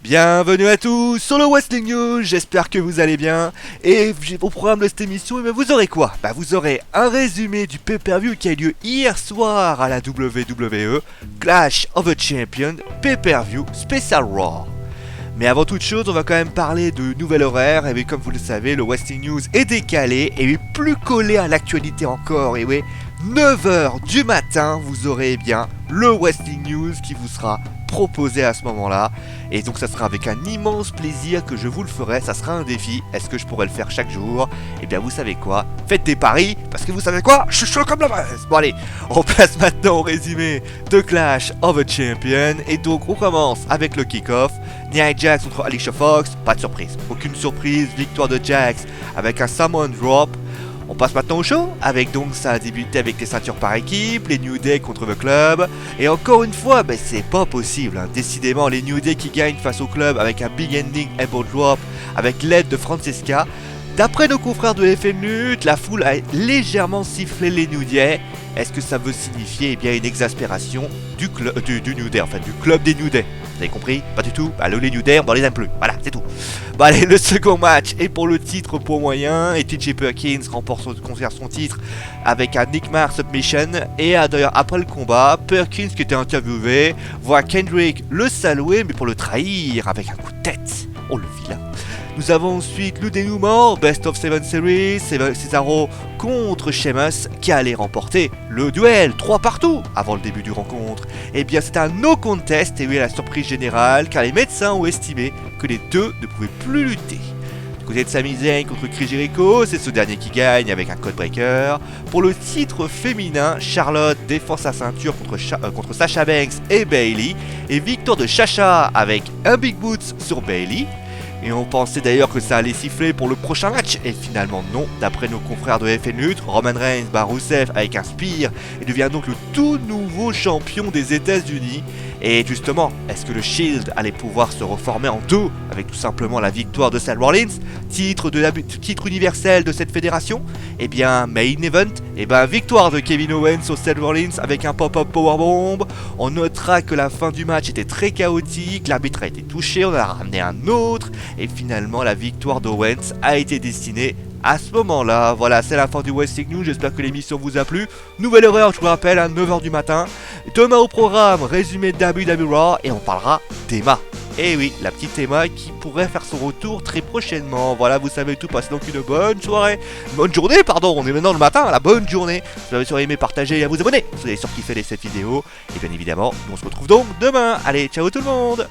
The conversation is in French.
Bienvenue à tous sur le Wrestling News, j'espère que vous allez bien. Et au programme de cette émission, vous aurez quoi? Vous aurez un résumé du pay-per-view qui a eu lieu hier soir à la WWE, Clash of the Champions, pay-per-view Special Raw. Mais avant toute chose, on va quand même parler de nouvel horaire. Et oui, comme vous le savez, le Wrestling News est décalé et oui, plus collé à l'actualité encore. Et oui, 9h du matin, vous aurez bien le Wrestling News qui vous sera proposé à ce moment-là. Et donc ça sera avec un immense plaisir que je vous le ferai. Ça sera un défi. Est-ce que je pourrais le faire chaque jour? Eh bien vous savez quoi, faites des paris, parce que vous savez quoi, je suis chaud comme la braise. Bon allez, on passe maintenant au résumé de Clash of the Champions. Et donc on commence avec le kick-off. Nia Jax contre Alicia Fox, pas de surprise, aucune surprise, victoire de Jax avec un Samoan Drop. On passe maintenant au show, avec donc ça a débuté avec les ceintures par équipe, les New Day contre le club, et encore une fois, c'est pas possible, hein. Décidément les New Day qui gagnent face au club avec un big ending elbow drop, avec l'aide de Francesca. D'après nos confrères de FN Lutte, la foule a légèrement sifflé les New Day. Est-ce que ça veut signifier une exaspération du New Day, enfin du club des New Day? Vous avez compris? Pas du tout. Les New Day, on les aime plus. Voilà, c'est tout. Allez, le second match est pour le titre poids moyen. Et TJ Perkins conserve son titre avec un Nick Mar submission. Et d'ailleurs, après le combat, Perkins qui était interviewé voit Kendrick le saluer, mais pour le trahir avec un coup de tête. Oh, le vilain. Nous avons ensuite le dénouement, Best of 7 Series, Cesaro contre Sheamus qui allait remporter le duel 3 partout avant le début du rencontre. Et bien c'est un no contest et oui la surprise générale car les médecins ont estimé que les deux ne pouvaient plus lutter. Du côté de Sami Zayn contre Chris Jericho, c'est ce dernier qui gagne avec un codebreaker. Pour le titre féminin, Charlotte défend sa ceinture contre Sasha Banks et Bayley et victoire de Sasha avec un Big Boots sur Bayley. Et on pensait d'ailleurs que ça allait siffler pour le prochain match, et finalement non. D'après nos confrères de FN Lutte, Roman Reigns bat Rusev avec un spear et devient donc le tout nouveau champion des États-Unis. Et justement, est-ce que le Shield allait pouvoir se reformer en deux avec tout simplement la victoire de Seth Rollins, titre universel de cette fédération? Eh bien, main event, victoire de Kevin Owens sur Seth Rollins avec un pop-up powerbomb. On notera que la fin du match était très chaotique, l'arbitre a été touché, on en a ramené un autre, et finalement la victoire d'Owens a été destinée à ce moment-là. Voilà, c'est la fin du Wrestling News, j'espère que l'émission vous a plu. Nouvelle horaire, je vous rappelle, à 9h du matin. Demain au programme, résumé de WWE Raw, et on parlera d'Emma. Et oui, la petite Emma qui pourrait faire son retour très prochainement. Voilà, vous savez tout, passez donc une bonne soirée. Bonne journée, pardon, on est maintenant le matin, la bonne journée. Vous avez sûr aimé, partager et à vous abonner. Vous avez sûr kiffé cette vidéo. Et bien évidemment, nous on se retrouve donc demain. Allez, ciao tout le monde.